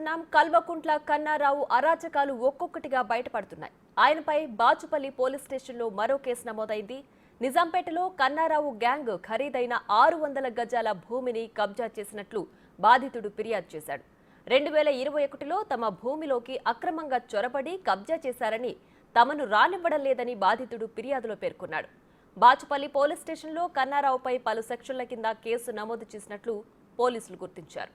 చూస్తున్నాం. కల్వకుంట్ల కన్నారావు అరాచకాలు ఒక్కొక్కటిగా బయటపడుతున్నాయి. ఆయనపై బాచుపల్లి పోలీస్ స్టేషన్లో మరో కేసు నమోదైంది. నిజాంపేటలో కన్నారావు గ్యాంగ్ ఖరీదైన 600 గజాల భూమిని కబ్జా చేసినట్లు బాధితుడు ఫిర్యాదు చేశాడు. 2021లో తమ భూమిలోకి అక్రమంగా చొరబడి కబ్జా చేశారని, తమను రానివ్వడం లేదని బాధితుడు ఫిర్యాదులో పేర్కొన్నాడు. బాచుపల్లి పోలీస్ స్టేషన్లో కన్నారావుపై పలు సెక్షన్ల కింద కేసు నమోదు చేసినట్లు పోలీసులు గుర్తించారు.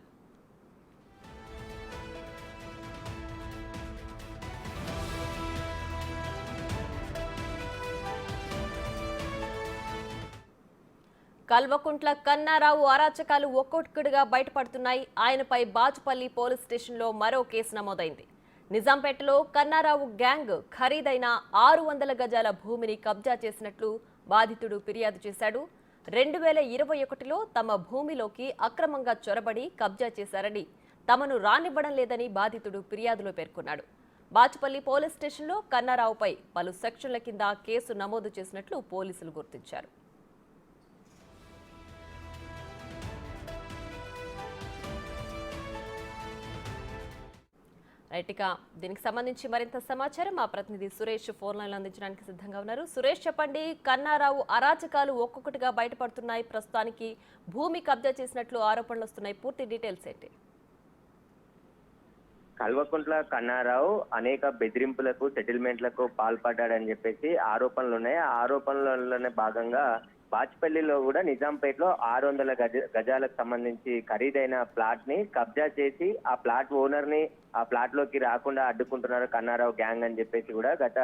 కల్వకుంట్ల కన్నారావు అరాచకాలు ఒక్కొక్కటిగా బయటపడుతున్నాయి. ఆయనపై బాచుపల్లి పోలీస్ స్టేషన్లో మరో కేసు నమోదైంది. నిజాంపేటలో కన్నారావు గ్యాంగ్ ఖరీదైన 600 గజాల భూమిని కబ్జా చేసినట్లు బాధితుడు ఫిర్యాదు చేశాడు. 2021లో తమ భూమిలోకి అక్రమంగా చొరబడి కబ్జా చేశారని, తమను రానివ్వడం లేదని బాధితుడు ఫిర్యాదులో పేర్కొన్నాడు. బాచుపల్లి పోలీస్ స్టేషన్లో కన్నారావుపై పలు సెక్షన్ల కింద కేసు నమోదు చేసినట్లు పోలీసులు గుర్తించారు. రైట్గా దీనికి సంబంధించి మరింత సమాచారం మా ప్రతినిధి సురేష్ ఫోన్ లైన్లో అందించడానికి సిద్ధంగా ఉన్నారు. సురేష్, చెప్పండి, కన్నారావు అరాచకాలు ఒక్కొక్కటిగా బయటపడుతున్నాయి. ప్రస్తుతానికి భూమి కబ్జా చేసినట్లు ఆరోపణలు వస్తున్నాయి. పూర్తి డీటెయిల్స్ ఏంటి? కల్వకుంట్ల కన్నారావు అనేక బెదిరింపులకు, సెటిల్మెంట్లకు పాల్పడ్డాడని చెప్పేసి ఆరోపణలు ఉన్నాయి. ఆ ఆరోపణలలోనే భాగంగా బాచుపల్లిలో కూడా నిజాంపేటలో 600 గజాలకు సంబంధించి ఖరీదైన ప్లాట్ ని కబ్జా చేసి ఆ ప్లాట్ ఓనర్ ని ఆ ప్లాట్ లోకి రాకుండా అడ్డుకుంటున్నారు కన్నారావు గ్యాంగ్ అని చెప్పేసి కూడా గత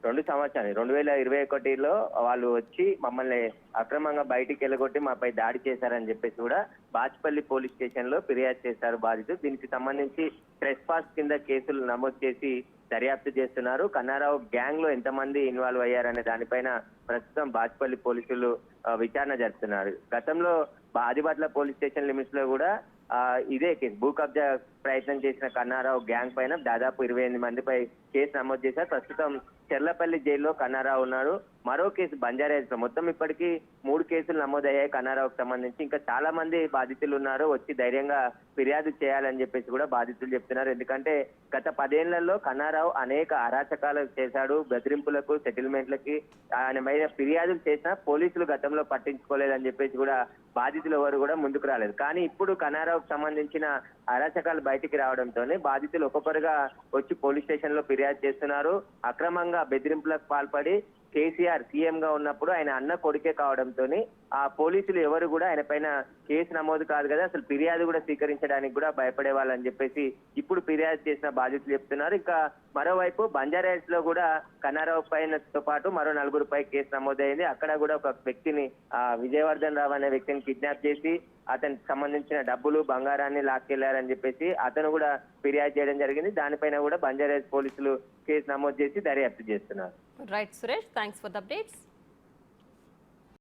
2 సంవత్సరాలు 2021లో వాళ్ళు వచ్చి మమ్మల్ని అక్రమంగా బయటికి వెళ్ళగొట్టి మాపై దాడి చేశారని చెప్పేసి కూడా బాచుపల్లి పోలీస్ స్టేషన్ లో ఫిర్యాదు చేశారు బాధితులు. దీనికి సంబంధించి ట్రెస్పాస్ కింద కేసులు నమోదు చేసి దర్యాప్తు చేస్తున్నారు. కన్నారావు గ్యాంగ్ లో ఎంతమంది ఇన్వాల్వ్ అయ్యారనే దానిపైన ప్రస్తుతం బాచుపల్లి పోలీసులు విచారణ జరుపుతున్నారు. గతంలో ఆదిబాట్ల పోలీస్ స్టేషన్ లిమిట్స్ లో కూడా ఇదే కేసు భూ కబ్జా ప్రయత్నం చేసిన కన్నారావు గ్యాంగ్ పైన దాదాపు 28 మందిపై కేసు నమోదు చేశారు. ప్రస్తుతం చెర్లపల్లి జైల్లో కన్నారావు ఉన్నారు. మరో కేసు బంజారాహిల్స్ లో మొత్తం ఇప్పటికీ 3 కేసులు నమోదయ్యాయి కన్నారావుకు సంబంధించి. ఇంకా చాలా మంది బాధితులు ఉన్నారు. వచ్చి ధైర్యంగా ఫిర్యాదు చేయాలని చెప్పేసి కూడా బాధితులు చెప్తున్నారు. ఎందుకంటే గత 10 ఏళ్లలో కన్నారావు అనేక అరాచకాలు చేశాడు. బెదిరింపులకు, సెటిల్మెంట్లకి ఆయన మీద ఫిర్యాదులు చేసినా పోలీసులు గతంలో పట్టించుకోలేదని చెప్పేసి కూడా బాధితులు ఎవరు కూడా ముందుకు రాలేదు. కానీ ఇప్పుడు కన్నారావుకు సంబంధించిన అరాచకాలు బయటికి రావడంతోనే బాధితులు ఒక్కొక్కరుగా వచ్చి పోలీస్ స్టేషన్ లో ఫిర్యాదు చేస్తున్నారు. అక్రమంగా బెదిరింపులకు పాల్పడి కేసీఆర్ సీఎం గా ఉన్నప్పుడు ఆయన అన్న కొడుకే కావడంతో ఆ పోలీసులు ఎవరు కూడా ఆయన పైన కేసు నమోదు కాదు కదా, అసలు ఫిర్యాదు కూడా స్వీకరించడానికి కూడా భయపడే వాళ్ళని చెప్పేసి ఇప్పుడు ఫిర్యాదు చేసిన బాధితులు చెప్తున్నారు. ఇంకా మరోవైపు బంజారాహిల్స్ లో కూడా కన్నారావు పైనతో పాటు మరో 4గురిపై కేసు నమోదైంది. అక్కడ కూడా ఒక వ్యక్తిని విజయవర్ధన్ రావు అనే వ్యక్తిని కిడ్నాప్ చేసి అతనికి సంబంధించిన డబ్బులు, బంగారాన్ని లాక్కెళ్లారని చెప్పేసి అతను కూడా ఫిర్యాదు చేయడం జరిగింది. దానిపైన కూడా బంజారాహిల్స్ పోలీసులు కేసు నమోదు చేసి దర్యాప్తు చేస్తున్నారు. Right Suresh, thanks for the updates.